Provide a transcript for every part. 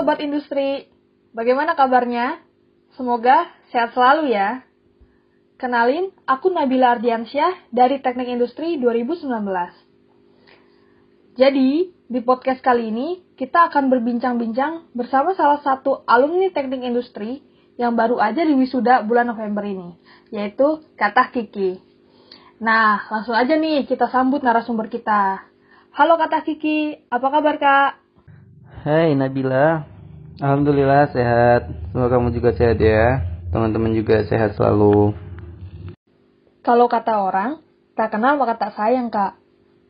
Sobat Industri, bagaimana kabarnya? Semoga sehat selalu ya. Kenalin, aku Nabila Ardiansyah dari Teknik Industri 2019. Jadi, di podcast kali ini, kita akan berbincang-bincang bersama salah satu alumni Teknik Industri yang baru aja diwisuda bulan November ini, yaitu Kak Kiki. Nah, langsung aja nih kita sambut narasumber kita. Halo Kak Kiki, apa kabar Kak? Hai Nabila, Alhamdulillah sehat. Semoga kamu juga sehat ya. Teman-teman juga sehat selalu. Kalau kata orang, tak kenal maka tak sayang Kak.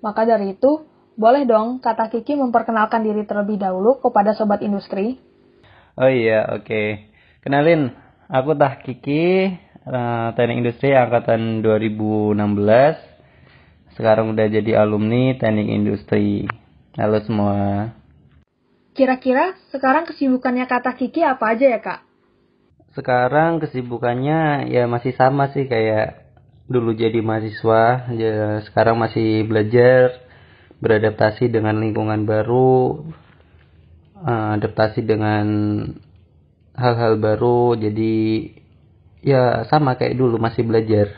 Maka dari itu, boleh dong Kak Kiki memperkenalkan diri terlebih dahulu kepada Sobat Industri. Oh iya, oke. Kenalin, aku Kiki, Teknik Industri angkatan 2016. Sekarang udah jadi alumni Teknik Industri. Halo semua. Kira-kira sekarang kesibukannya Kak Kiki apa aja ya Kak? Sekarang kesibukannya ya masih sama sih kayak dulu jadi mahasiswa. Ya, sekarang masih belajar, beradaptasi dengan lingkungan baru, adaptasi dengan hal-hal baru. Jadi ya sama kayak dulu masih belajar.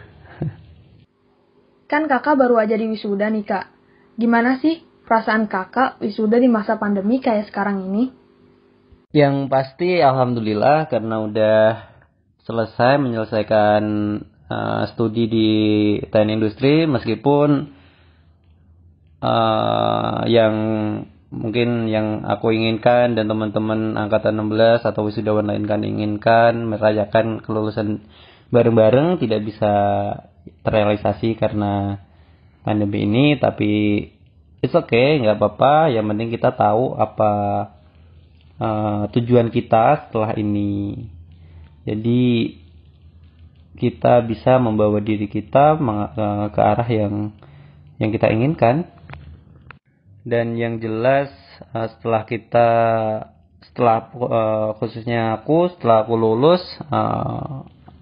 Kan kakak baru aja di wisuda nih Kak. Gimana sih perasaan kakak wisuda di masa pandemi kayak sekarang ini? Yang pasti alhamdulillah karena udah selesai menyelesaikan studi di teknik industri, meskipun yang mungkin yang aku inginkan dan teman-teman angkatan 16 atau wisudawan lain kan inginkan merayakan kelulusan bareng-bareng tidak bisa terrealisasi karena pandemi ini, tapi it's okay, nggak apa-apa. Yang penting kita tahu apa tujuan kita setelah ini. Jadi kita bisa membawa diri kita ke arah yang kita inginkan. Dan yang jelas khususnya setelah aku lulus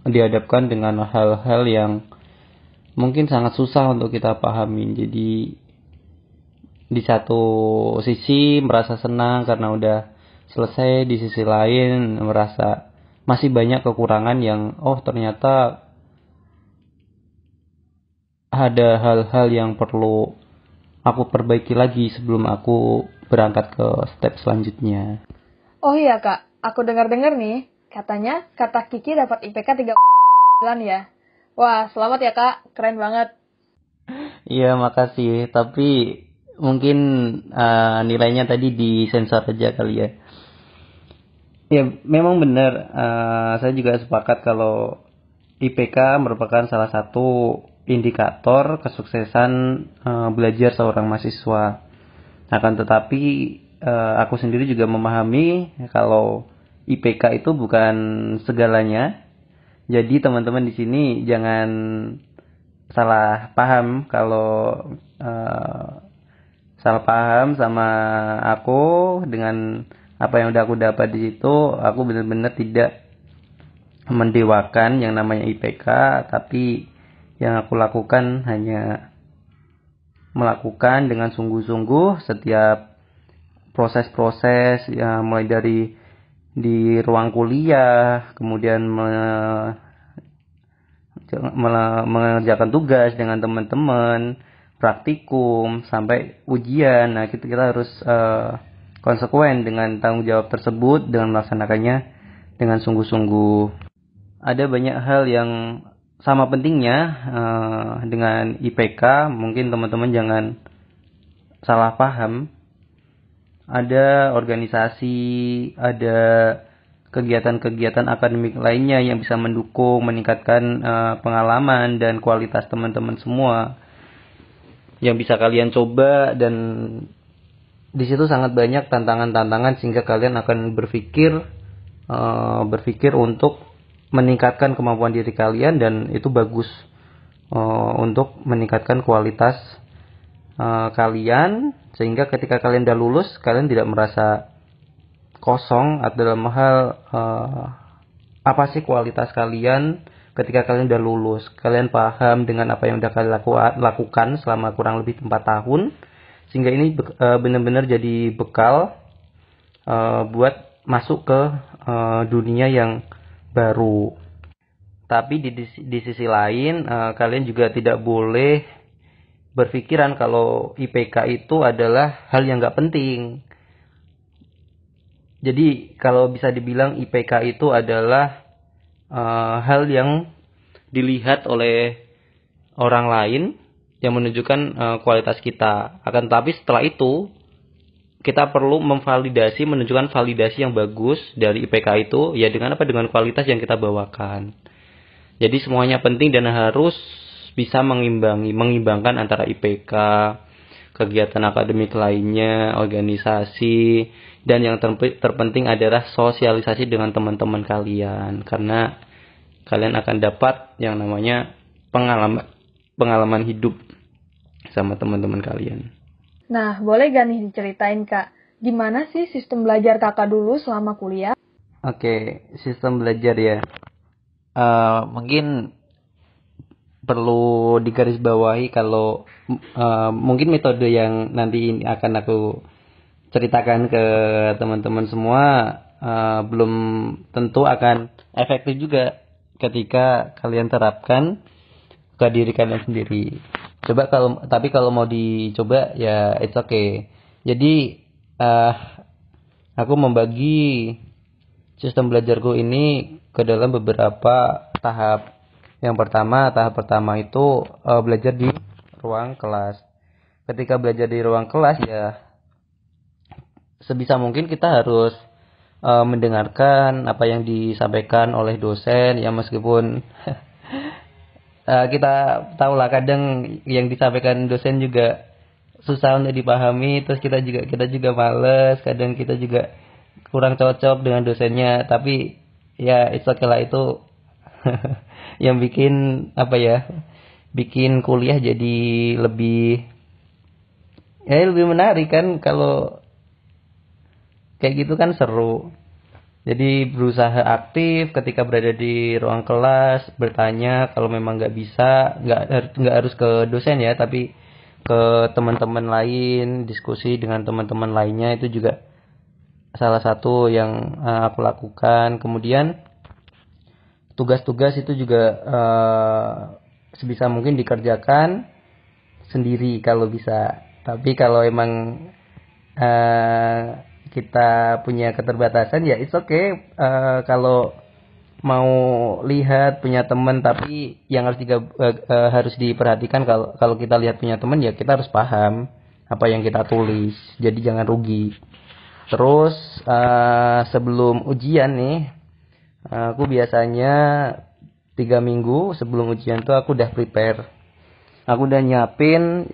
dihadapkan dengan hal-hal yang mungkin sangat susah untuk kita pahami. Jadi di satu sisi merasa senang karena udah selesai, di sisi lain merasa masih banyak kekurangan yang ternyata ada hal-hal yang perlu aku perbaiki lagi sebelum aku berangkat ke step selanjutnya. Oh iya Kak, aku dengar-dengar nih, katanya Kak Kiki dapat IPK 3,9 ya. Wah, selamat ya Kak, keren banget. Iya, makasih. Tapi mungkin nilainya tadi disensor aja kali ya. Ya, memang benar. Saya juga sepakat kalau IPK merupakan salah satu indikator kesuksesan belajar seorang mahasiswa. Akan tetapi aku sendiri juga memahami kalau IPK itu bukan segalanya. Jadi teman-teman di sini jangan salah paham kalau salah paham sama aku dengan apa yang udah aku dapat di situ. Aku benar-benar tidak mendewakan yang namanya IPK, tapi yang aku lakukan hanya melakukan dengan sungguh-sungguh setiap proses-proses ya, mulai dari di ruang kuliah, kemudian mengerjakan tugas dengan teman-teman, praktikum sampai ujian. Nah, kita harus konsekuen dengan tanggung jawab tersebut dengan melaksanakannya dengan sungguh-sungguh. Ada banyak hal yang sama pentingnya dengan IPK. Mungkin teman-teman jangan salah paham. Ada organisasi, ada kegiatan-kegiatan akademik lainnya yang bisa mendukung, meningkatkan pengalaman dan kualitas teman-teman semua yang bisa kalian coba, dan di situ sangat banyak tantangan-tantangan sehingga kalian akan berpikir untuk meningkatkan kemampuan diri kalian, dan itu bagus untuk meningkatkan kualitas kalian, sehingga ketika kalian udah lulus kalian tidak merasa kosong atau dalam hal apa sih kualitas kalian ketika kalian udah lulus. Kalian paham dengan apa yang udah kalian lakukan selama kurang lebih 4 tahun, sehingga ini benar-benar jadi bekal buat masuk ke dunia yang baru. Tapi di sisi lain kalian juga tidak boleh berpikiran kalau IPK itu adalah hal yang nggak penting. Jadi kalau bisa dibilang IPK itu adalah hal yang dilihat oleh orang lain yang menunjukkan kualitas kita. Akan tetapi setelah itu kita perlu menunjukkan validasi yang bagus dari IPK itu ya dengan apa? Dengan kualitas yang kita bawakan. Jadi semuanya penting dan harus bisa mengimbangkan antara IPK, kegiatan akademik lainnya, organisasi, dan yang terpenting adalah sosialisasi dengan teman-teman kalian, karena kalian akan dapat yang namanya pengalaman hidup sama teman-teman kalian. Nah, boleh gak nih diceritain Kak, gimana sih sistem belajar Kakak dulu selama kuliah? Oke, sistem belajar ya. Mungkin perlu digarisbawahi kalau mungkin metode yang nanti ini akan aku ceritakan ke teman-teman semua belum tentu akan efektif juga ketika kalian terapkan ke diri kalian sendiri. Tapi kalau mau dicoba ya it's okay. Jadi aku membagi sistem belajarku ini ke dalam beberapa tahap. Tahap pertama itu belajar di ruang kelas. Ketika belajar di ruang kelas ya sebisa mungkin kita harus mendengarkan apa yang disampaikan oleh dosen ya, meskipun kita tahulah kadang yang disampaikan dosen juga susah untuk dipahami, terus kita juga males, kadang kita juga kurang cocok dengan dosennya, tapi ya it's okay lah, itu yang bikin kuliah jadi lebih menarik kan. Kalau kayak gitu kan seru. Jadi berusaha aktif ketika berada di ruang kelas, bertanya kalau memang nggak bisa, nggak harus ke dosen ya, tapi ke teman-teman lain, diskusi dengan teman-teman lainnya, itu juga salah satu yang aku lakukan. Kemudian tugas-tugas itu juga sebisa mungkin dikerjakan sendiri kalau bisa. Tapi kalau emang kita punya keterbatasan ya it's okay. Kalau mau lihat punya teman, tapi yang harus diperhatikan kalau kita lihat punya teman ya kita harus paham apa yang kita tulis, jadi jangan rugi. Terus sebelum ujian nih, aku biasanya 3 minggu sebelum ujian tuh aku udah prepare. Aku udah nyiapin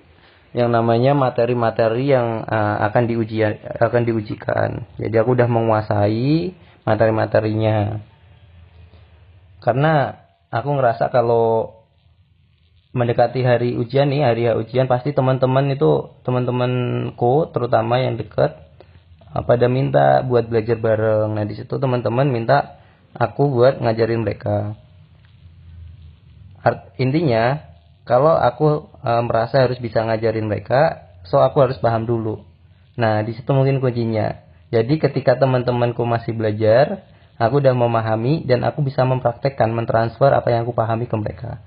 yang namanya materi-materi yang akan diujikan. Jadi aku udah menguasai materi-materinya. Karena aku ngerasa kalau mendekati hari ujian pasti teman-temanku terutama yang dekat pada minta buat belajar bareng. Nah, di situ teman-teman minta aku buat ngajarin mereka. Intinya kalau aku merasa harus bisa ngajarin mereka, so aku harus paham dulu. Nah, di situ mungkin kuncinya. Jadi ketika teman-temanku masih belajar, aku udah memahami dan aku bisa mempraktekkan, mentransfer apa yang aku pahami ke mereka.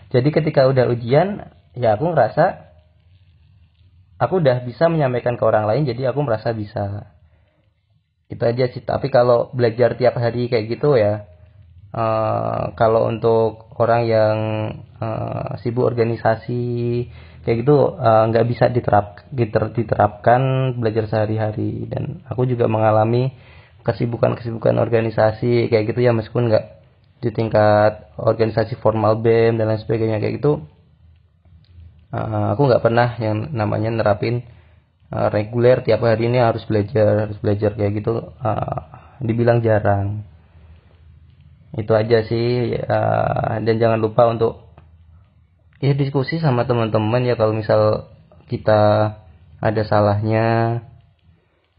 Jadi ketika udah ujian, ya aku ngerasa aku udah bisa menyampaikan ke orang lain, jadi aku merasa bisa. Itu aja sih. Tapi kalau belajar tiap hari kayak gitu ya, kalau untuk orang yang sibuk organisasi kayak gitu nggak bisa diterapkan belajar sehari-hari. Dan aku juga mengalami kesibukan organisasi kayak gitu ya, meskipun nggak di tingkat organisasi formal BEM dan lain sebagainya kayak gitu. Aku nggak pernah yang namanya nerapin reguler tiap hari ini harus belajar kayak gitu, dibilang jarang. Itu aja sih. Dan jangan lupa untuk ya diskusi sama teman-teman ya, kalau misal kita ada salahnya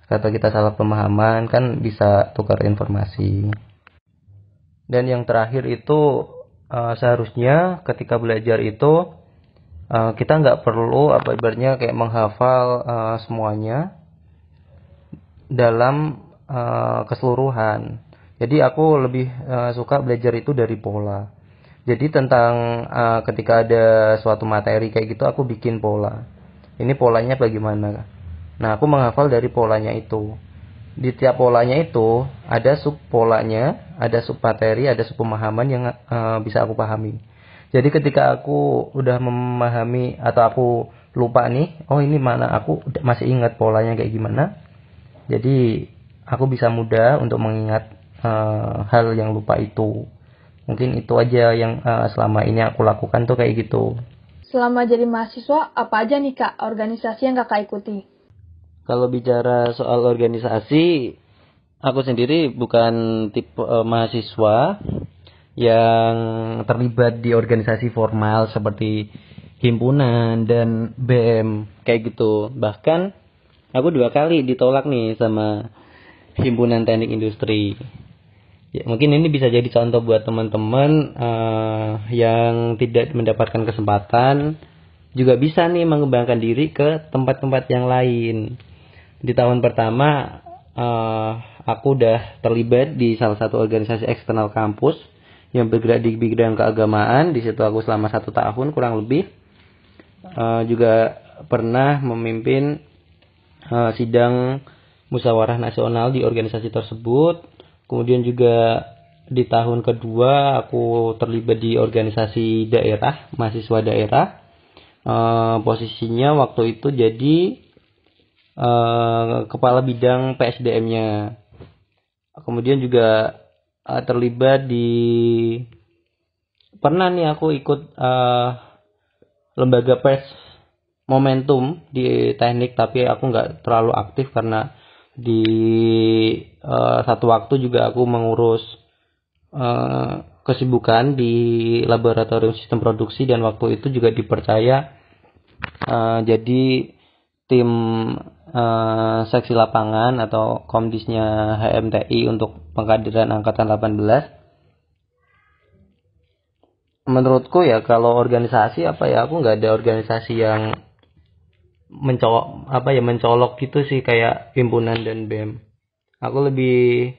atau kita salah pemahaman kan bisa tukar informasi. Dan yang terakhir itu seharusnya ketika belajar itu kita nggak perlu ibaratnya kayak menghafal semuanya dalam keseluruhan. Jadi aku lebih suka belajar itu dari pola. Jadi tentang ketika ada suatu materi kayak gitu aku bikin pola. Ini polanya bagaimana? Nah, aku menghafal dari polanya itu. Di tiap polanya itu ada sub polanya, ada sub materi, ada sub pemahaman yang bisa aku pahami. Jadi ketika aku udah memahami atau aku lupa nih, oh ini mana, aku masih ingat polanya kayak gimana. Jadi aku bisa mudah untuk mengingat hal yang lupa itu. Mungkin itu aja yang selama ini aku lakukan tuh kayak gitu. Selama jadi mahasiswa, apa aja nih Kak organisasi yang Kakak ikuti? Kalau bicara soal organisasi, aku sendiri bukan tipe mahasiswa yang terlibat di organisasi formal seperti himpunan dan BM kayak gitu. Bahkan aku 2 kali ditolak nih sama himpunan teknik industri. Ya, mungkin ini bisa jadi contoh buat teman-teman yang tidak mendapatkan kesempatan juga bisa nih mengembangkan diri ke tempat-tempat yang lain. Di tahun pertama aku udah terlibat di salah satu organisasi eksternal kampus yang bergerak di bidang keagamaan. Di situ aku selama 1 tahun kurang lebih. Juga pernah memimpin sidang musyawarah nasional di organisasi tersebut. Kemudian juga di tahun kedua aku terlibat di organisasi daerah, mahasiswa daerah. Posisinya waktu itu jadi kepala bidang PSDM-nya. Kemudian juga terlibat di, pernah nih aku ikut lembaga pers momentum di teknik, tapi aku nggak terlalu aktif karena di satu waktu juga aku mengurus kesibukan di laboratorium sistem produksi, dan waktu itu juga dipercaya jadi tim seksi lapangan atau komdisnya HMTI untuk pengkaderan angkatan 18. Menurutku ya kalau organisasi aku nggak ada organisasi yang mencolok gitu sih kayak himpunan dan BEM. Aku lebih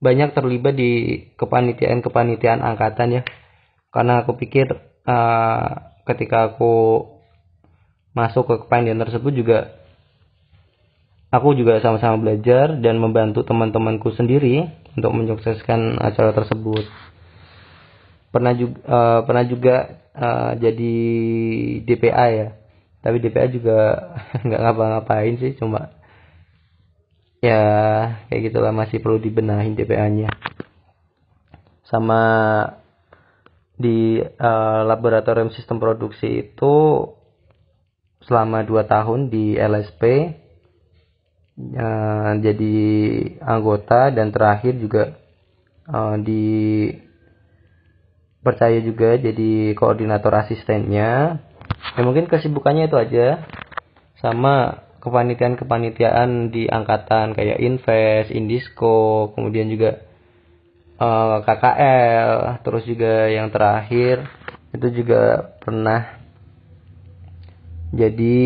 banyak terlibat di kepanitiaan angkatan ya, karena aku pikir ketika aku masuk ke kepanitiaan tersebut juga aku juga sama-sama belajar dan membantu teman-temanku sendiri untuk menyukseskan acara tersebut. Pernah juga jadi DPA ya. Tapi DPA juga nggak ngapa-ngapain sih, cuma ya kayak gitulah, masih perlu dibenahin DPA-nya. Sama di laboratorium sistem produksi itu selama 2 tahun di LSP jadi anggota, dan terakhir juga dipercaya juga jadi koordinator asistennya. Ya mungkin kesibukannya itu aja, sama kepanitiaan di angkatan kayak Invest, Indisco, kemudian juga KKL, terus juga yang terakhir itu juga pernah jadi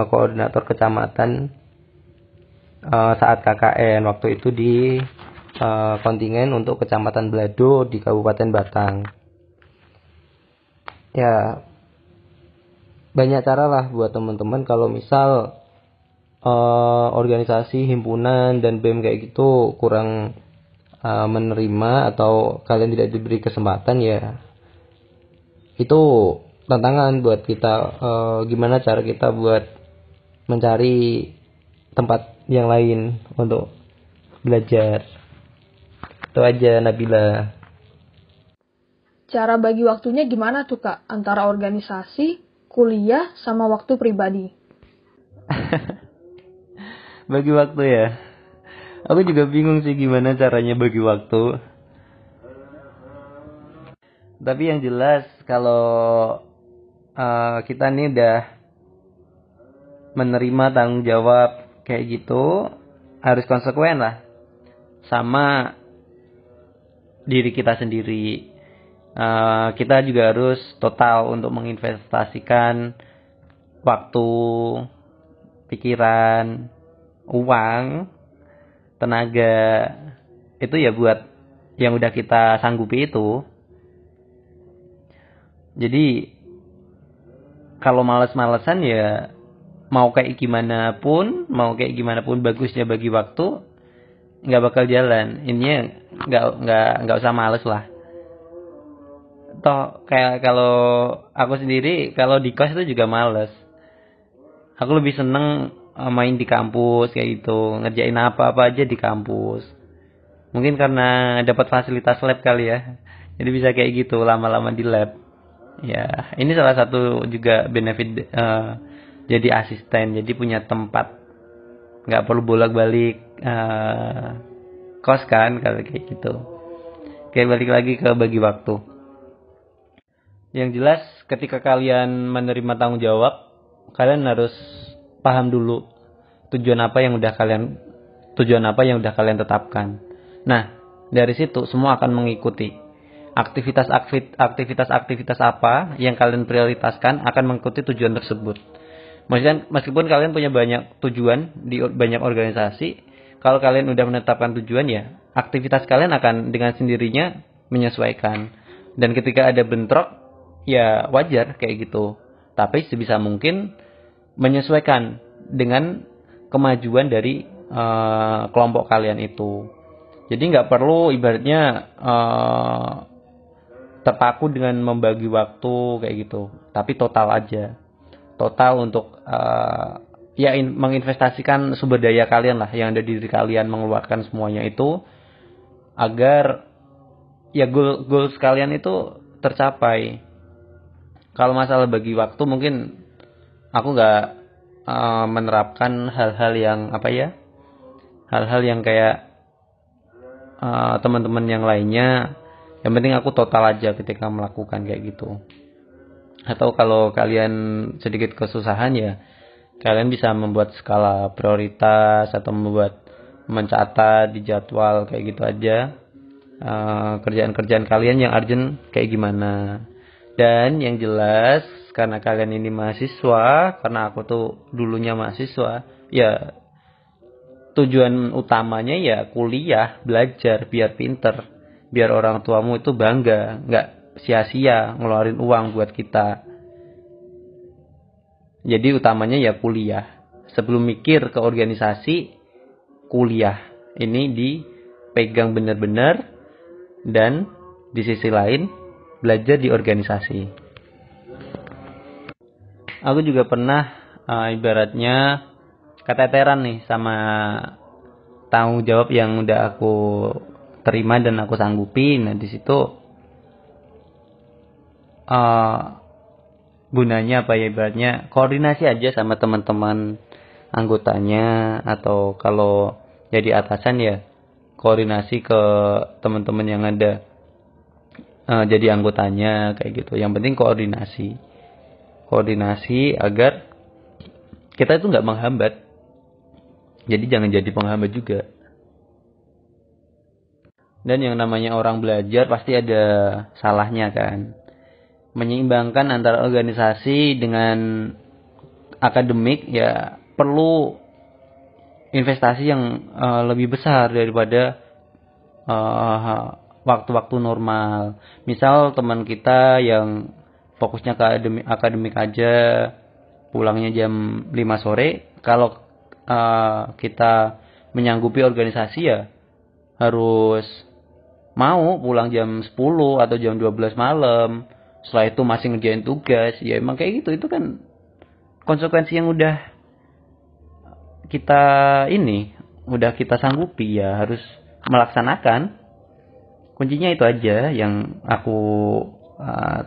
koordinator kecamatan saat KKN, waktu itu di kontingen untuk kecamatan Belado di Kabupaten Batang. Ya banyak cara lah buat teman-teman kalau misal organisasi, himpunan, dan BEM kayak gitu kurang menerima atau kalian tidak diberi kesempatan, ya itu tantangan buat kita. Gimana cara kita buat mencari tempat yang lain untuk belajar. Itu aja, Nabila. Cara bagi waktunya gimana tuh Kak? Antara organisasi, kuliah, sama waktu pribadi. Bagi waktu ya. Aku juga bingung sih gimana caranya bagi waktu. Tapi yang jelas kalau kita nih udah menerima tanggung jawab kayak gitu, harus konsekuen lah sama diri kita sendiri. Kita juga harus total untuk menginvestasikan waktu, pikiran, uang tenaga itu ya buat yang udah kita sanggupi itu. Jadi kalau males-malesan ya mau kayak gimana pun bagusnya bagi waktu nggak bakal jalan. Ini nggak usah males lah. Toh kayak kalau aku sendiri kalau di kos itu juga males. Aku lebih seneng main di kampus kayak gitu, ngerjain apa-apa aja di kampus. Mungkin karena dapat fasilitas lab kali ya. Jadi bisa kayak gitu lama-lama di lab. Ya, ini salah satu juga benefit jadi asisten. Jadi punya tempat, nggak perlu bolak-balik kos kan kalau kayak gitu. Kayak balik lagi ke bagi waktu. Yang jelas ketika kalian menerima tanggung jawab, kalian harus paham dulu tujuan apa yang udah kalian tetapkan. Nah, dari situ semua akan mengikuti. Aktivitas apa yang kalian prioritaskan akan mengikuti tujuan tersebut. Maksudnya meskipun kalian punya banyak tujuan di banyak organisasi, kalau kalian udah menetapkan tujuan ya, aktivitas kalian akan dengan sendirinya menyesuaikan. Dan ketika ada bentrok, ya wajar kayak gitu. Tapi sebisa mungkin menyesuaikan dengan kemajuan dari kelompok kalian itu. Jadi nggak perlu ibaratnya terpaku dengan membagi waktu kayak gitu. Tapi total aja. Total untuk menginvestasikan sumber daya kalian lah yang ada di diri kalian, mengeluarkan semuanya itu agar ya goals kalian itu tercapai. Kalau masalah bagi waktu mungkin aku nggak menerapkan hal-hal yang kayak teman-teman yang lainnya. Yang penting aku total aja ketika melakukan kayak gitu. Atau kalau kalian sedikit kesusahan ya kalian bisa membuat skala prioritas atau mencatat di jadwal kayak gitu aja kerjaan-kerjaan kalian yang urgent kayak gimana. Dan yang jelas karena kalian ini mahasiswa, karena aku tuh dulunya mahasiswa, ya tujuan utamanya ya kuliah, belajar biar pinter, biar orang tuamu itu bangga, nggak sia-sia ngeluarin uang buat kita. Jadi utamanya ya kuliah. Sebelum mikir ke organisasi, kuliah ini dipegang benar-benar, dan di sisi lain belajar di organisasi. Aku juga pernah ibaratnya keteteran nih sama tanggung jawab yang udah aku terima dan aku sanggupi. Nah di situ gunanya apa ya, ibaratnya koordinasi aja sama teman-teman anggotanya, atau kalau jadi atasan ya koordinasi ke teman-teman yang ada jadi anggotanya kayak gitu. Yang penting koordinasi agar kita itu nggak menghambat. Jadi jangan jadi penghambat juga. Dan yang namanya orang belajar pasti ada salahnya kan. Menyeimbangkan antara organisasi dengan akademik ya perlu investasi yang lebih besar daripada waktu-waktu normal. Misal teman kita yang fokusnya ke akademik aja, pulangnya jam 5 sore, kalau kita menyanggupi organisasi ya harus mau pulang jam 10 atau jam 12 malam. Setelah itu masih ngerjain tugas. Ya emang kayak gitu. Itu kan konsekuensi yang udah kita sanggupi, ya harus melaksanakan. Kuncinya itu aja yang aku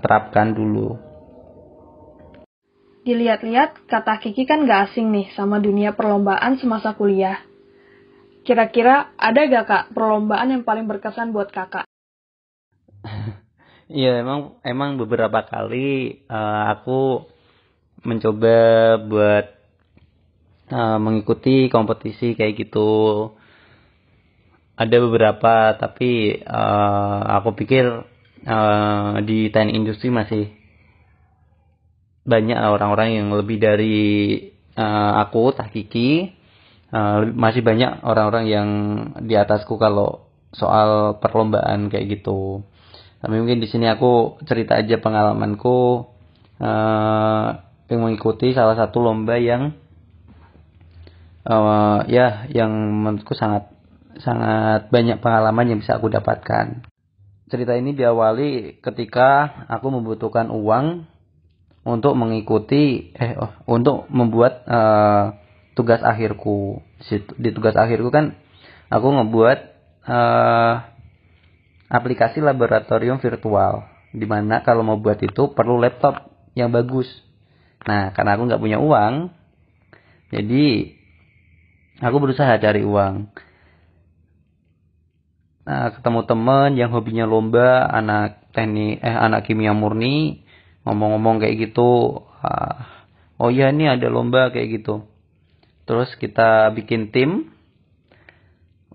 terapkan dulu. Dilihat-lihat, kata Kiki kan gak asing nih sama dunia perlombaan semasa kuliah. Kira-kira ada gak Kak perlombaan yang paling berkesan buat Kakak? Iya, emang beberapa kali aku mencoba buat mengikuti kompetisi kayak gitu. Ada beberapa, tapi aku pikir di teknik industri masih banyak orang-orang yang lebih dari aku, Kiki, masih banyak orang-orang yang di atasku kalau soal perlombaan kayak gitu. Tapi mungkin di sini aku cerita aja pengalamanku yang mengikuti salah satu lomba yang yang menurutku sangat banyak pengalaman yang bisa aku dapatkan. Cerita ini diawali ketika aku membutuhkan uang untuk untuk membuat tugas akhirku. Di tugas akhirku kan aku ngebuat aplikasi laboratorium virtual, di mana kalau mau buat itu perlu laptop yang bagus. Nah, karena aku nggak punya uang, jadi aku berusaha cari uang. Nah, ketemu teman yang hobinya lomba, anak kimia murni, ngomong-ngomong kayak gitu. Oh iya, ini ada lomba kayak gitu. Terus kita bikin tim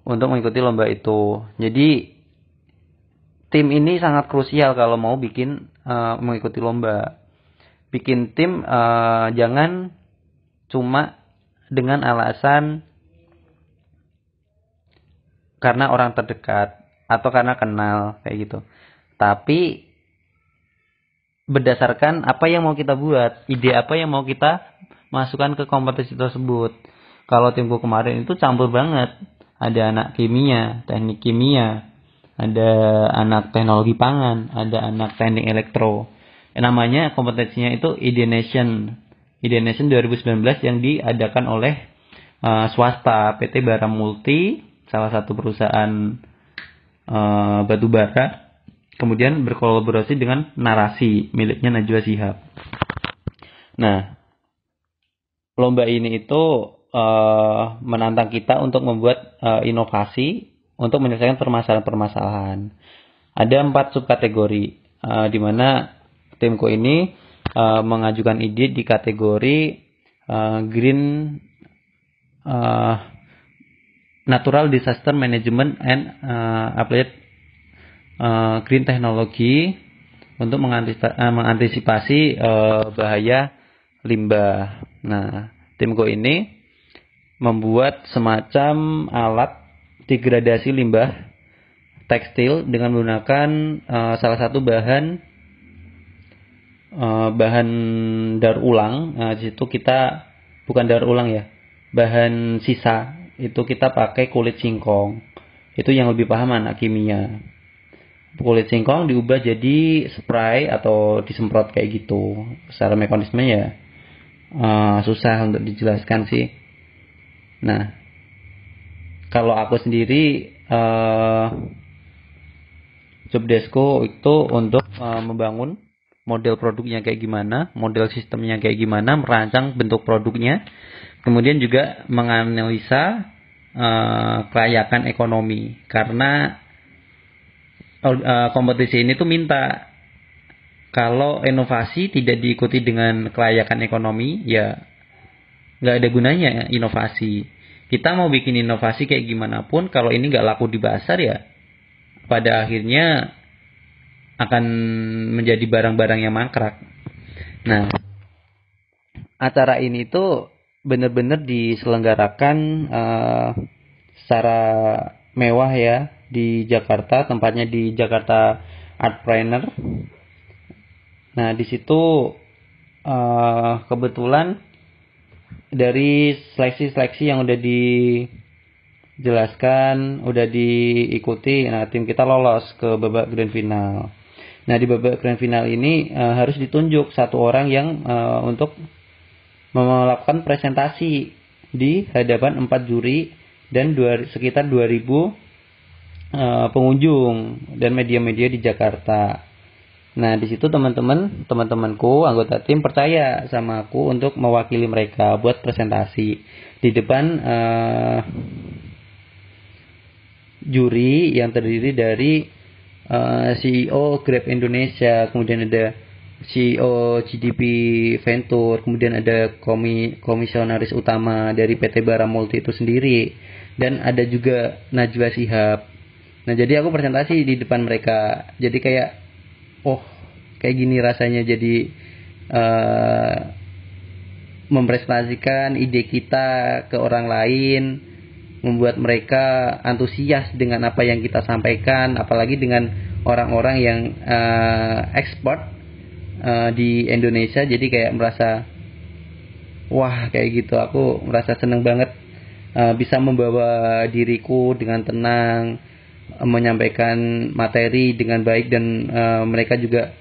untuk mengikuti lomba itu. Jadi tim ini sangat krusial kalau mau mengikuti lomba. Bikin tim jangan cuma dengan alasan karena orang terdekat atau karena kenal kayak gitu. Tapi berdasarkan apa yang mau kita buat, ide apa yang mau kita masukkan ke kompetisi tersebut. Kalau timku kemarin itu campur banget. Ada anak kimia, teknik kimia, ada anak teknologi pangan, ada anak teknik elektro. Namanya kompetisinya itu Ide Nation 2019 yang diadakan oleh swasta PT Bara Multi, salah satu perusahaan batu bara, kemudian berkolaborasi dengan Narasi miliknya Najwa Shihab. Nah, lomba ini itu menantang kita untuk membuat inovasi untuk menyelesaikan permasalahan-permasalahan. Ada 4 subkategori, di mana timku ini mengajukan ide di kategori Green Natural Disaster Management and Applied Green Technology untuk mengantisipasi bahaya limbah. Nah, timku ini membuat semacam alat degradasi limbah tekstil dengan menggunakan salah satu bahan daur ulang. Di situ kita bukan daur ulang ya, bahan sisa itu kita pakai kulit singkong. Itu yang lebih paham anak kimia. Kulit singkong diubah jadi spray atau disemprot kayak gitu. Secara mekanismenya susah untuk dijelaskan sih. Nah, kalau aku sendiri job deskku itu untuk membangun model produknya kayak gimana, model sistemnya kayak gimana, merancang bentuk produknya, kemudian juga menganalisa kelayakan ekonomi. Karena kompetisi ini tuh minta kalau inovasi tidak diikuti dengan kelayakan ekonomi, ya nggak ada gunanya inovasi. Kita mau bikin inovasi kayak gimana pun, kalau ini nggak laku di pasar, ya pada akhirnya akan menjadi barang-barang yang mangkrak. Nah, acara ini tuh benar-benar diselenggarakan secara mewah ya di Jakarta, tempatnya di Jakarta Artpreneur. Nah, di situ kebetulan dari seleksi-seleksi yang udah dijelaskan, udah diikuti, nah tim kita lolos ke babak grand final. Nah, di babak grand final ini harus ditunjuk satu orang yang untuk melakukan presentasi di hadapan 4 juri dan sekitar 2.000 pengunjung dan media-media di Jakarta. Nah, di situ teman-temanku, anggota tim percaya sama aku untuk mewakili mereka buat presentasi di depan juri yang terdiri dari CEO Grab Indonesia, kemudian ada CEO GDP Venture, kemudian ada komisionaris utama dari PT Bara Multi itu sendiri, dan ada juga Najwa Shihab. Nah, jadi aku presentasi di depan mereka. Jadi kayak, oh, kayak gini rasanya jadi mempresentasikan ide kita ke orang lain, membuat mereka antusias dengan apa yang kita sampaikan, apalagi dengan orang-orang yang ekspor di Indonesia. Jadi kayak merasa wah kayak gitu, aku merasa seneng banget bisa membawa diriku dengan tenang, menyampaikan materi dengan baik, dan mereka juga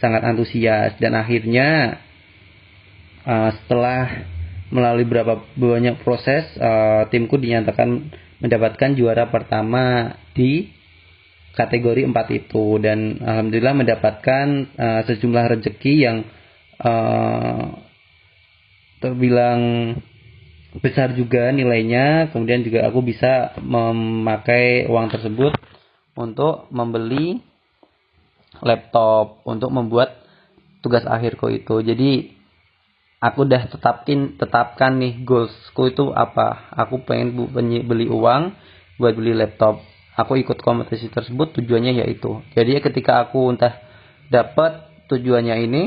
sangat antusias. Dan akhirnya setelah melalui banyak proses, timku dinyatakan mendapatkan juara pertama di kategori 4 itu, dan alhamdulillah mendapatkan sejumlah rezeki yang terbilang besar juga nilainya. Kemudian juga aku bisa memakai uang tersebut untuk membeli laptop untuk membuat tugas akhirku itu. Jadi aku udah tetapkan nih goalsku itu apa. Aku pengen beli uang buat beli laptop. Aku ikut kompetisi tersebut, tujuannya yaitu. Jadi ketika aku entah dapat tujuannya ini,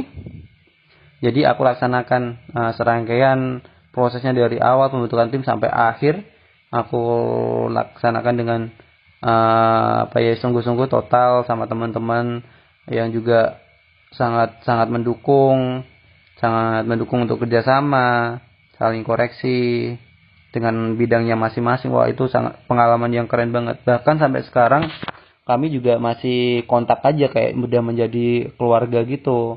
jadi aku laksanakan serangkaian prosesnya dari awal pembentukan tim sampai akhir. Aku laksanakan dengan sungguh-sungguh total sama teman-teman yang juga sangat mendukung untuk kerjasama, saling koreksi dengan bidangnya masing-masing. Wah, itu sangat pengalaman yang keren banget. Bahkan sampai sekarang kami juga masih kontak aja, kayak udah menjadi keluarga gitu,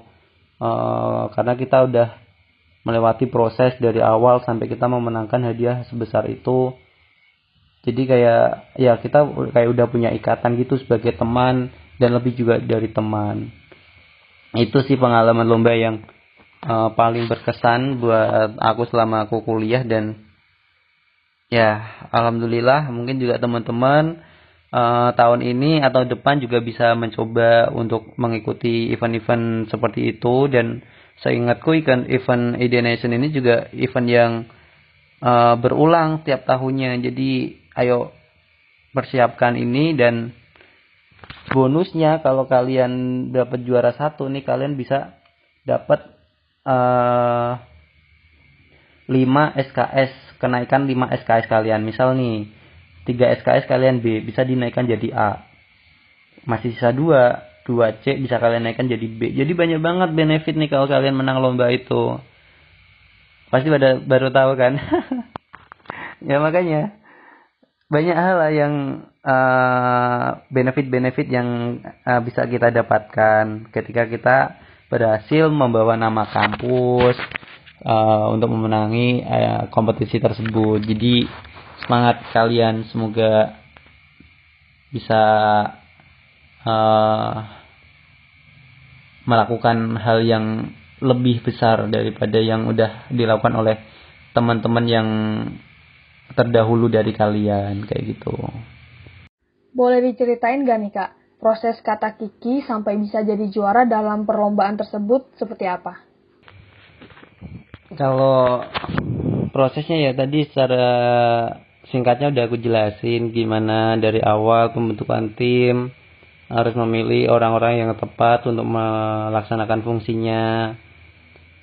karena kita udah melewati proses dari awal sampai kita memenangkan hadiah sebesar itu. Jadi kayak ya kita kayak udah punya ikatan gitu sebagai teman, dan lebih juga dari teman. Itu sih pengalaman lomba yang paling berkesan buat aku selama aku kuliah. Dan ya alhamdulillah mungkin juga teman-teman tahun ini atau depan juga bisa mencoba untuk mengikuti event-event seperti itu. Dan seingatku event ID Nation ini juga event yang berulang tiap tahunnya. Jadi ayo persiapkan ini, dan bonusnya kalau kalian dapat juara 1 nih, kalian bisa dapat 5 SKS, kenaikan 5 SKS kalian. Misal nih 3 SKS kalian B, bisa dinaikkan jadi A. Masih sisa 2C bisa kalian naikkan jadi B. Jadi banyak banget benefit nih kalau kalian menang lomba itu. Pasti baru tahu kan? Ya makanya banyak hal lah yang benefit-benefit yang bisa kita dapatkan ketika kita berhasil membawa nama kampus untuk memenangi kompetisi tersebut. Jadi semangat kalian, semoga bisa melakukan hal yang lebih besar daripada yang udah dilakukan oleh teman-teman yang terdahulu dari kalian, kayak gitu. Boleh diceritain gak nih Kak, proses kata Kiki sampai bisa jadi juara dalam perlombaan tersebut seperti apa? Kalau prosesnya ya tadi secara singkatnya udah aku jelasin gimana dari awal pembentukan tim, harus memilih orang-orang yang tepat untuk melaksanakan fungsinya.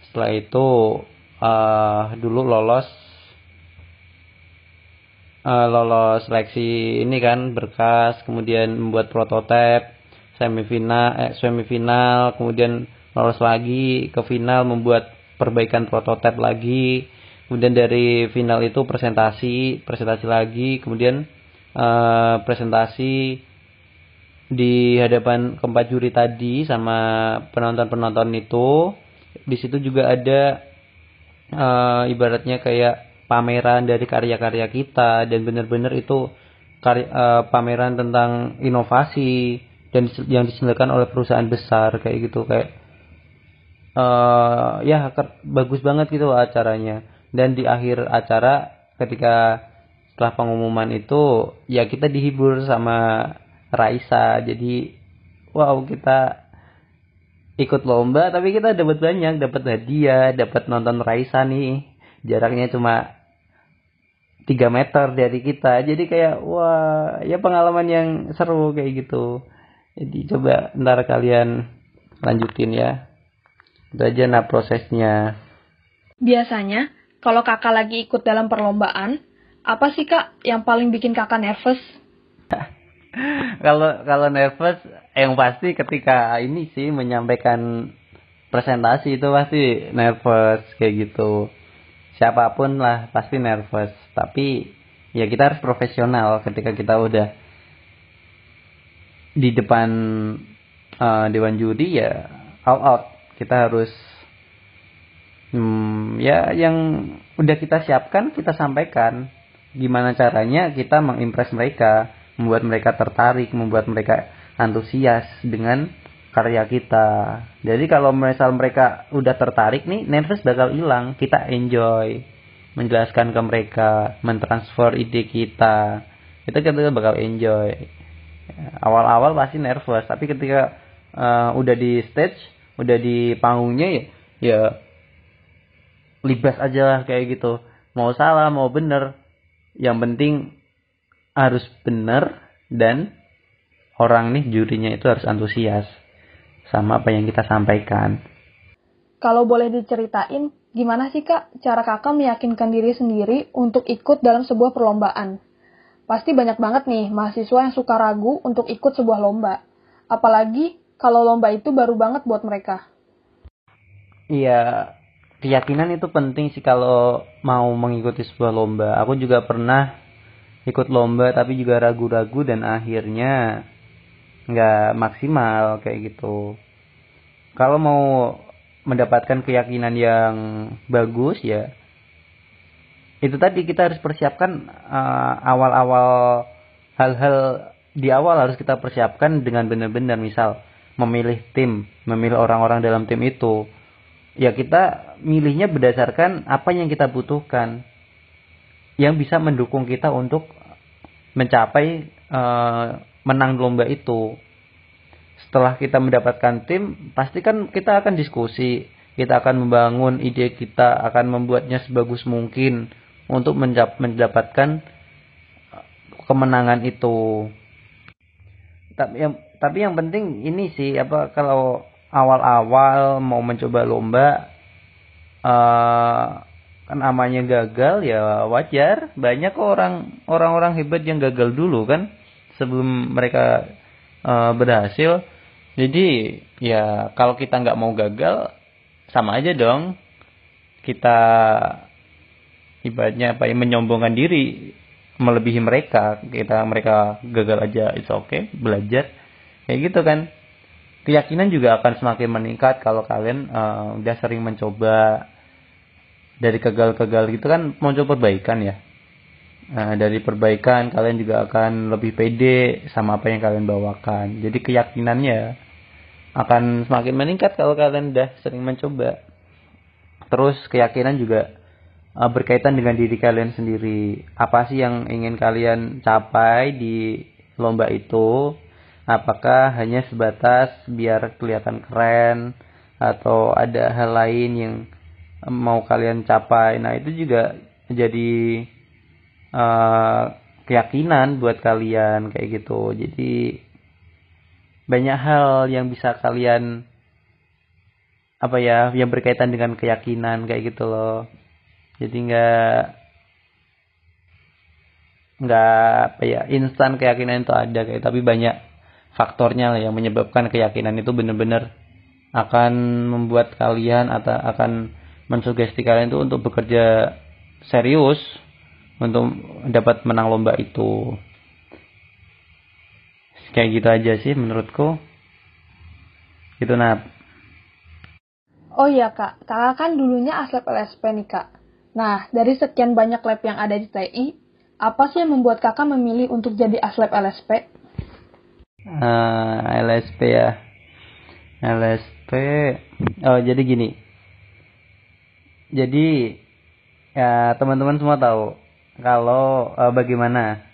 Setelah itu dulu lolos seleksi ini kan, berkas, kemudian membuat prototipe, semifinal, kemudian lolos lagi ke final, membuat perbaikan prototipe lagi, kemudian dari final itu presentasi lagi, kemudian presentasi di hadapan keempat juri tadi sama penonton itu. Di situ juga ada ibaratnya kayak pameran dari karya-karya kita, dan benar-benar itu pameran tentang inovasi dan yang diselenggarakan oleh perusahaan besar kayak gitu, kayak bagus banget gitu acaranya. Dan di akhir acara ketika setelah pengumuman itu ya kita dihibur sama Raisa. Jadi wow, kita ikut lomba tapi kita dapat banyak, dapat hadiah, dapat nonton Raisa nih, jaraknya cuma 3 meter dari kita. Jadi kayak wah, ya pengalaman yang seru kayak gitu. Jadi coba ntar kalian lanjutin ya. Itu aja prosesnya. Biasanya, kalau kakak lagi ikut dalam perlombaan, apa sih kak yang paling bikin kakak nervous? Kalau nervous, yang pasti ketika ini sih menyampaikan presentasi itu pasti nervous kayak gitu. Siapapun lah pasti nervous. Tapi ya kita harus profesional ketika kita udah di depan dewan juri ya all out. Kita harus ya yang udah kita siapkan kita sampaikan. Gimana caranya kita mengimpress mereka, membuat mereka tertarik, membuat mereka antusias dengan karya kita. Jadi kalau misal mereka udah tertarik nih, nervous bakal hilang. Kita enjoy menjelaskan ke mereka, mentransfer ide kita. Itu kita bakal enjoy. Awal-awal pasti nervous, tapi ketika udah di stage, udah di panggungnya ya libas aja lah kayak gitu. Mau salah, mau bener, yang penting harus bener dan orang nih jurinya itu harus antusias sama apa yang kita sampaikan. Kalau boleh diceritain, gimana sih kak cara kakak meyakinkan diri sendiri untuk ikut dalam sebuah perlombaan? Pasti banyak banget nih mahasiswa yang suka ragu untuk ikut sebuah lomba. Apalagi kalau lomba itu baru banget buat mereka. Iya, keyakinan itu penting sih kalau mau mengikuti sebuah lomba. Aku juga pernah ikut lomba tapi juga ragu-ragu dan akhirnya nggak maksimal kayak gitu. Kalau mau mendapatkan keyakinan yang bagus ya itu tadi kita harus persiapkan awal-awal hal-hal di awal harus kita persiapkan dengan benar-benar. Misal memilih tim, memilih orang-orang dalam tim itu ya kita milihnya berdasarkan apa yang kita butuhkan yang bisa mendukung kita untuk mencapai menang lomba itu. Setelah kita mendapatkan tim, pasti kan kita akan diskusi, kita akan membangun ide kita, akan membuatnya sebagus mungkin untuk mendapatkan kemenangan itu. Tapi yang penting ini sih kalau awal-awal mau mencoba lomba kan namanya gagal ya wajar. Banyak kok orang-orang hebat yang gagal dulu kan sebelum mereka berhasil. Jadi ya kalau kita nggak mau gagal sama aja dong kita ibaratnya menyombongkan diri melebihi mereka. Mereka gagal aja it's okay, belajar kayak gitu kan. Keyakinan juga akan semakin meningkat kalau kalian udah sering mencoba. Dari gagal-gagal gitu kan muncul perbaikan ya. Dari perbaikan kalian juga akan lebih pede sama apa yang kalian bawakan. Jadi keyakinannya akan semakin meningkat kalau kalian udah sering mencoba. Terus keyakinan juga berkaitan dengan diri kalian sendiri. Apa sih yang ingin kalian capai di lomba itu? Apakah hanya sebatas biar kelihatan keren atau ada hal lain yang mau kalian capai? Nah itu juga jadi keyakinan buat kalian kayak gitu. Jadi banyak hal yang bisa kalian yang berkaitan dengan keyakinan kayak gitu loh. Jadi nggak instan keyakinan itu ada tapi banyak faktornya lah yang menyebabkan keyakinan itu benar-benar akan membuat kalian atau akan mensugesti kalian itu untuk bekerja serius untuk dapat menang lomba itu. Kayak gitu aja sih menurutku. Gitu Nat. Oh iya kak, kakak kan dulunya aslab LSP nih kak. Nah, dari sekian banyak lab yang ada di TI, apa sih yang membuat kakak memilih untuk jadi aslab LSP? LSP ya. LSP. Oh jadi gini. Jadi ya teman-teman semua tahu kalau bagaimana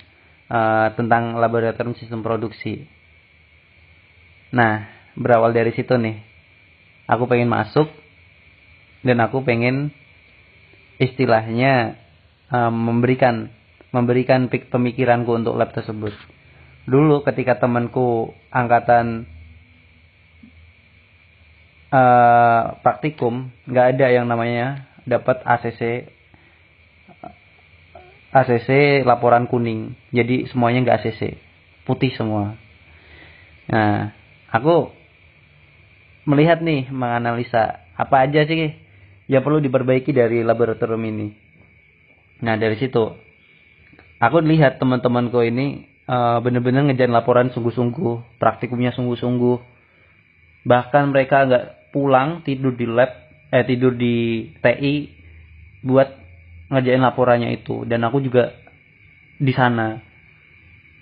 tentang laboratorium sistem produksi. Nah, berawal dari situ nih. Aku pengen masuk dan aku pengen istilahnya memberikan pemikiranku untuk lab tersebut. Dulu ketika temanku angkatan praktikum, nggak ada yang namanya dapat ACC laporan kuning. Jadi semuanya nggak ACC, putih semua. Nah, aku melihat nih, menganalisa apa aja sih yang perlu diperbaiki dari laboratorium ini. Nah, dari situ aku lihat teman-temanku ini benar-benar ngejalan laporan sungguh-sungguh, praktikumnya sungguh-sungguh. Bahkan mereka nggak pulang, tidur di lab, tidur di TI buat ngerjain laporannya itu. Dan aku juga di sana,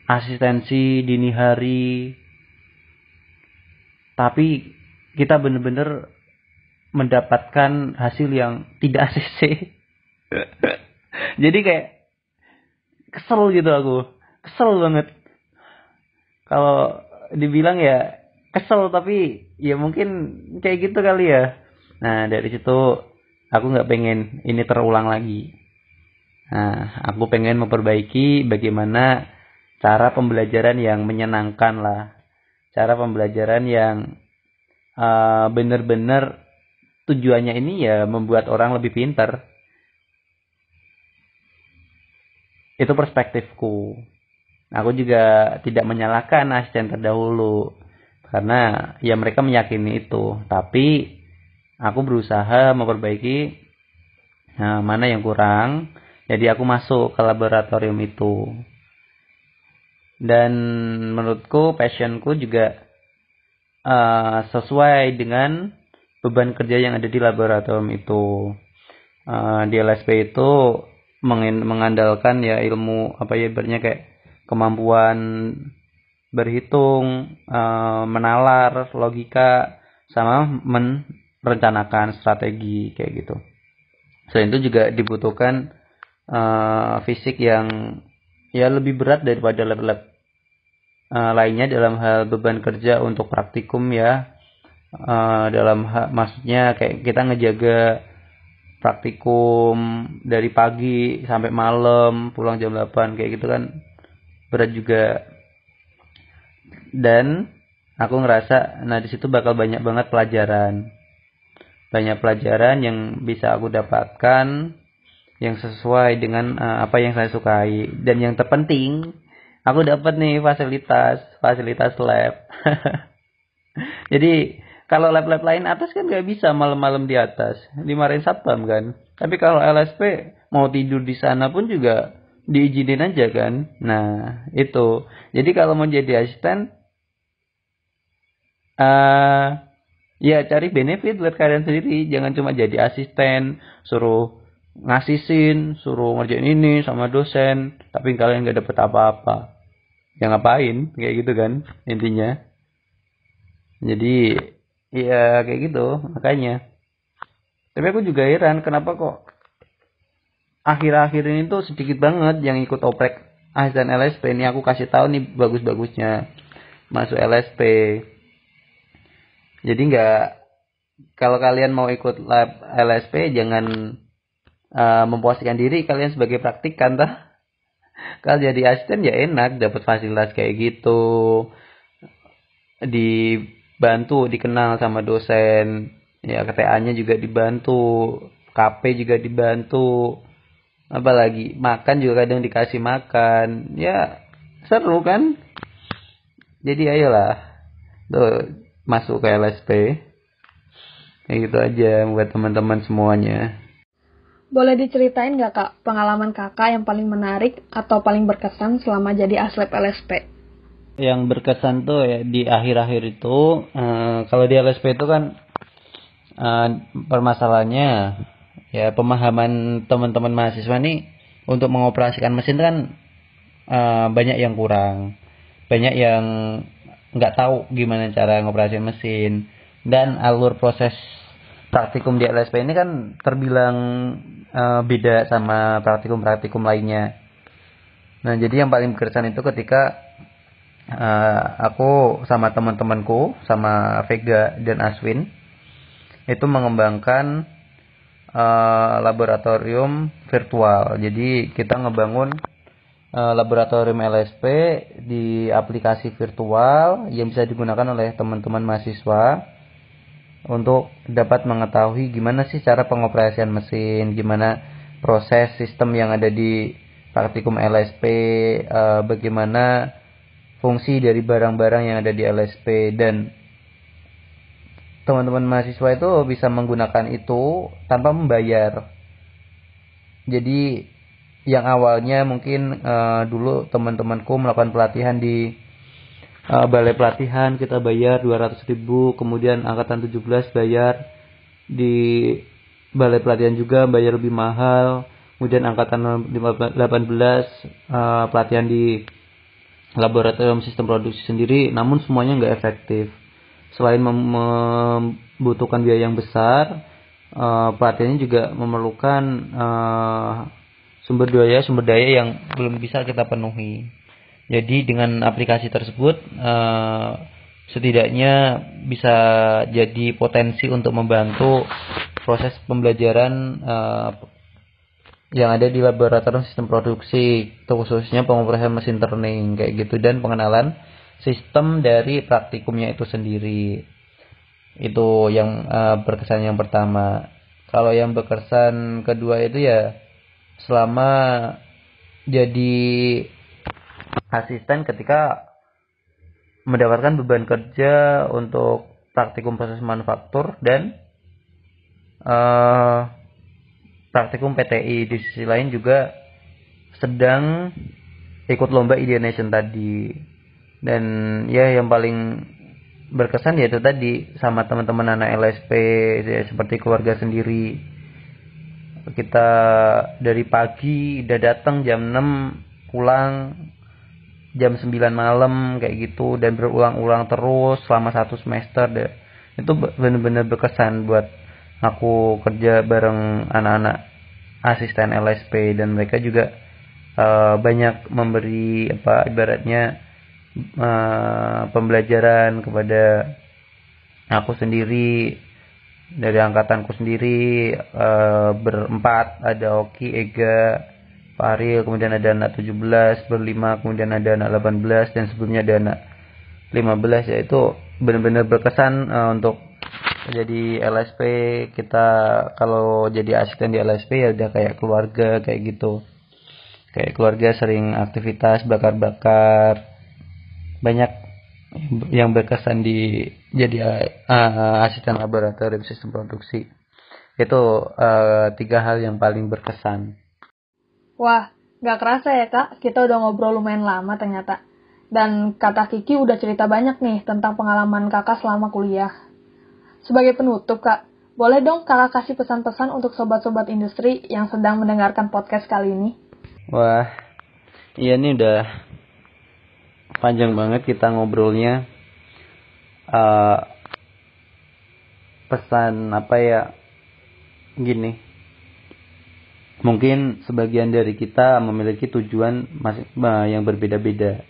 asistensi dini hari. Tapi kita benar-benar mendapatkan hasil yang tidak ACC. Jadi kayak kesel gitu aku. Kesel banget. Kalau dibilang ya kesel, tapi ya mungkin kayak gitu kali ya. Nah, dari situ aku nggak pengen ini terulang lagi. Nah, aku pengen memperbaiki bagaimana cara pembelajaran yang menyenangkan lah. Cara pembelajaran yang benar-benar tujuannya ini ya membuat orang lebih pintar. Itu perspektifku. Aku juga tidak menyalahkan asisten terdahulu, karena ya mereka meyakini itu. Tapi aku berusaha memperbaiki mana yang kurang. Jadi aku masuk ke laboratorium itu. Dan menurutku passionku juga sesuai dengan beban kerja yang ada di laboratorium itu. Di LSP itu mengandalkan ya ilmu ibaratnya kayak kemampuan berhitung, menalar, logika, sama merencanakan strategi kayak gitu. Selain itu juga dibutuhkan fisik yang ya lebih berat daripada lab-lab lainnya dalam hal beban kerja untuk praktikum ya. Maksudnya kayak kita ngejaga praktikum dari pagi sampai malam, pulang jam 8 kayak gitu kan berat juga. Dan aku ngerasa di situ bakal banyak banget pelajaran. Banyak pelajaran yang bisa aku dapatkan yang sesuai dengan apa yang saya sukai. Dan yang terpenting, aku dapat nih fasilitas lab. Jadi kalau lab-lab lain atas kan nggak bisa malam-malam di atas, dimarahin satpam kan. Tapi kalau LSP mau tidur di sana pun juga diizinin aja kan. Nah itu. Jadi kalau mau jadi asisten, ya cari benefit buat kalian sendiri. Jangan cuma jadi asisten, suruh ngasisin, suruh ngerjain ini sama dosen, tapi kalian nggak dapet apa-apa. Ya ngapain? Kayak gitu kan intinya. Jadi ya kayak gitu makanya. Tapi aku juga heran kenapa kok akhir-akhir ini tuh sedikit banget yang ikut oprek asisten LSP. Ini aku kasih tahu nih bagus-bagusnya masuk LSP. Jadi kalau kalian mau ikut lab LSP jangan memposisikan diri kalian sebagai praktikan tah. Kalau jadi asisten ya enak, dapat fasilitas kayak gitu, dibantu, dikenal sama dosen, ya KTA-nya juga dibantu, KP juga dibantu, apalagi makan juga kadang dikasih makan, ya seru kan. Jadi ayolah tuh masuk ke LSP. Kayak gitu aja buat teman-teman semuanya. Boleh diceritain nggak Kak, pengalaman Kakak yang paling menarik atau paling berkesan selama jadi aslab LSP? Yang berkesan tuh ya di akhir-akhir itu, kalau di LSP itu kan permasalahannya ya pemahaman teman-teman mahasiswa nih untuk mengoperasikan mesin kan banyak yang kurang, banyak yang nggak tahu gimana cara ngoperasiin mesin, dan alur proses praktikum di LSP ini kan terbilang beda sama praktikum-praktikum lainnya. Nah, jadi yang paling berkesan itu ketika aku sama teman-temanku, sama Vega dan Aswin, itu mengembangkan laboratorium virtual. Jadi kita ngebangun laboratorium LSP di aplikasi virtual yang bisa digunakan oleh teman-teman mahasiswa untuk dapat mengetahui gimana sih cara pengoperasian mesin, gimana proses sistem yang ada di praktikum LSP, bagaimana fungsi dari barang-barang yang ada di LSP, dan teman-teman mahasiswa itu bisa menggunakan itu tanpa membayar. Jadi yang awalnya mungkin dulu teman-temanku melakukan pelatihan di balai pelatihan, kita bayar 200.000, kemudian angkatan 17 bayar di balai pelatihan juga bayar lebih mahal, kemudian angkatan 18 pelatihan di laboratorium sistem produksi sendiri, namun semuanya nggak efektif. Selain membutuhkan biaya yang besar, pelatihannya juga memerlukan sumber daya yang belum bisa kita penuhi. Jadi dengan aplikasi tersebut setidaknya bisa jadi potensi untuk membantu proses pembelajaran yang ada di laboratorium sistem produksi, khususnya pengoperasian mesin turning kayak gitu, dan pengenalan sistem dari praktikumnya itu sendiri. Itu yang berkesan yang pertama. Kalau yang berkesan kedua itu ya selama jadi asisten ketika mendapatkan beban kerja untuk praktikum proses manufaktur dan praktikum PTI. Di sisi lain juga sedang ikut lomba Ideation tadi. Dan ya yang paling berkesan yaitu tadi sama teman-teman anak LSP, ya, seperti keluarga sendiri. Kita dari pagi udah datang jam 6, pulang jam 9 malam kayak gitu, dan berulang-ulang terus selama 1 semester deh. Itu benar-benar berkesan buat aku kerja bareng anak-anak asisten LSP, dan mereka juga banyak memberi ibaratnya pembelajaran kepada aku sendiri. Dari angkatanku sendiri berempat, ada Oki, Ega, Faril, kemudian ada anak 17 berlima, kemudian ada anak 18, dan sebelumnya ada anak 15. Yaitu benar-benar berkesan untuk jadi LSP. Kita kalau jadi asisten di LSP ya udah kayak keluarga kayak gitu, kayak keluarga, sering aktivitas bakar-bakar. Banyak yang berkesan di jadi asisten laboratorium sistem produksi. Itu 3 hal yang paling berkesan. Wah, gak kerasa ya Kak, kita udah ngobrol lumayan lama ternyata. Dan kata Kiki udah cerita banyak nih tentang pengalaman kakak selama kuliah. Sebagai penutup Kak, boleh dong kakak kasih pesan-pesan untuk sobat-sobat industri yang sedang mendengarkan podcast kali ini? Wah, iya ini udah panjang banget kita ngobrolnya. Pesan gini, mungkin sebagian dari kita memiliki tujuan yang berbeda-beda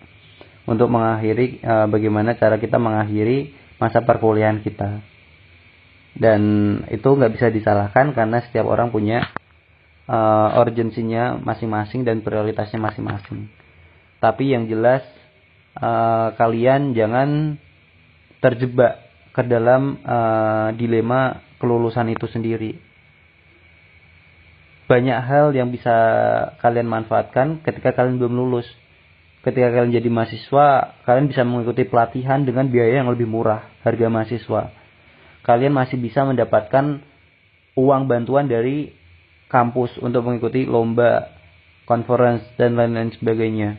untuk mengakhiri bagaimana cara kita mengakhiri masa perkuliahan kita, dan itu nggak bisa disalahkan karena setiap orang punya urgensinya masing-masing dan prioritasnya masing-masing. Tapi yang jelas kalian jangan terjebak ke dalam dilema kelulusan itu sendiri. Banyak hal yang bisa kalian manfaatkan ketika kalian belum lulus. Ketika kalian jadi mahasiswa, kalian bisa mengikuti pelatihan dengan biaya yang lebih murah, harga mahasiswa. Kalian masih bisa mendapatkan uang bantuan dari kampus untuk mengikuti lomba, conference, dan lain-lain sebagainya.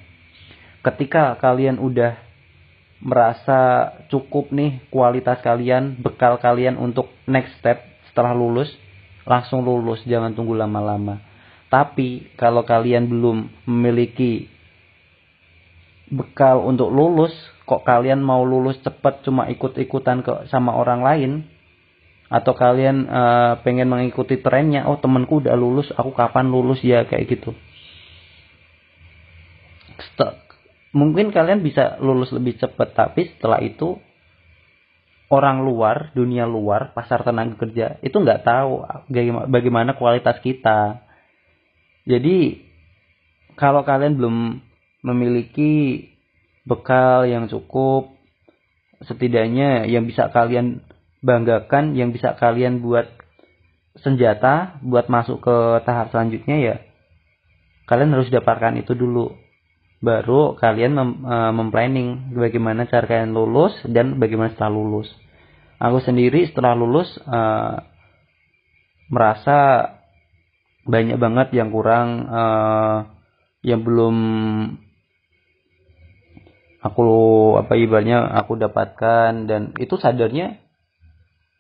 Ketika kalian udah merasa cukup nih kualitas kalian, bekal kalian untuk next step setelah lulus, langsung lulus, jangan tunggu lama-lama. Tapi kalau kalian belum memiliki bekal untuk lulus, kok kalian mau lulus cepat cuma ikut-ikutan sama orang lain, atau kalian pengen mengikuti trennya, oh temanku udah lulus, aku kapan lulus ya, kayak gitu. Mungkin kalian bisa lulus lebih cepat, tapi setelah itu orang luar, dunia luar, pasar tenaga kerja itu nggak tahu bagaimana kualitas kita. Jadi kalau kalian belum memiliki bekal yang cukup, setidaknya yang bisa kalian banggakan, yang bisa kalian buat senjata buat masuk ke tahap selanjutnya, ya kalian harus dapatkan itu dulu. Baru kalian memplanning bagaimana cara kalian lulus dan bagaimana setelah lulus. Aku sendiri setelah lulus merasa banyak banget yang kurang, yang belum aku dapatkan, dan itu sadarnya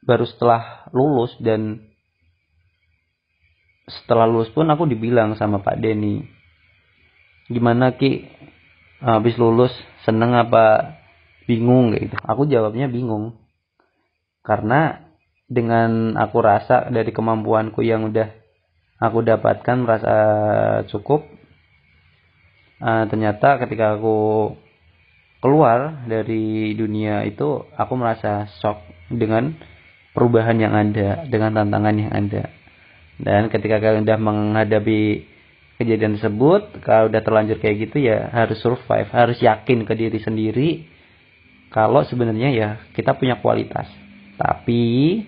baru setelah lulus. Dan setelah lulus pun aku dibilang sama Pak Denny, gimana Ki, habis lulus seneng apa bingung gitu. Aku jawabnya bingung, karena dengan aku rasa dari kemampuanku yang udah aku dapatkan merasa cukup, ternyata ketika aku keluar dari dunia itu aku merasa shock dengan perubahan yang ada, dengan tantangan yang ada. Dan ketika kalian udah menghadapi kejadian tersebut, kalau udah terlanjur kayak gitu, ya harus survive, harus yakin ke diri sendiri kalau sebenarnya ya kita punya kualitas, tapi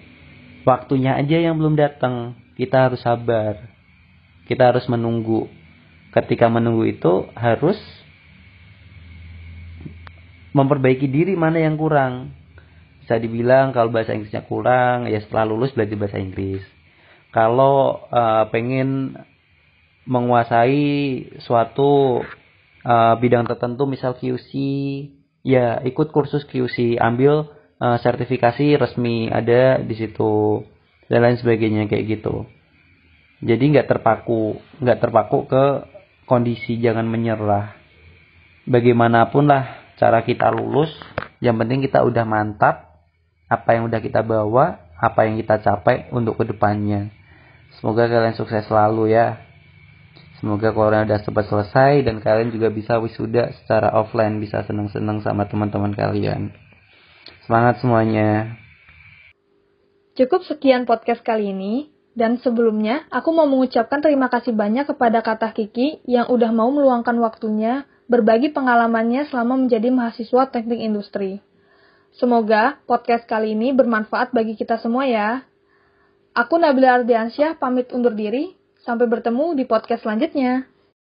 waktunya aja yang belum datang. Kita harus sabar, kita harus menunggu. Ketika menunggu itu harus memperbaiki diri mana yang kurang. Bisa dibilang kalau bahasa Inggrisnya kurang, ya setelah lulus belajar bahasa Inggris. Kalau pengen menguasai suatu bidang tertentu, misal QC, ya ikut kursus QC, ambil sertifikasi resmi ada di situ, dan lain sebagainya kayak gitu. Jadi nggak terpaku ke kondisi, jangan menyerah. Bagaimanapun lah cara kita lulus, yang penting kita udah mantap apa yang udah kita bawa, apa yang kita capai untuk kedepannya. Semoga kalian sukses selalu ya. Semoga kalian udah cepat selesai dan kalian juga bisa wisuda secara offline, bisa senang-senang sama teman-teman kalian. Semangat semuanya. Cukup sekian podcast kali ini, dan sebelumnya aku mau mengucapkan terima kasih banyak kepada Katah Kiki yang udah mau meluangkan waktunya berbagi pengalamannya selama menjadi mahasiswa teknik industri. Semoga podcast kali ini bermanfaat bagi kita semua ya. Aku Nabila Ardiansyah pamit undur diri, sampai bertemu di podcast selanjutnya.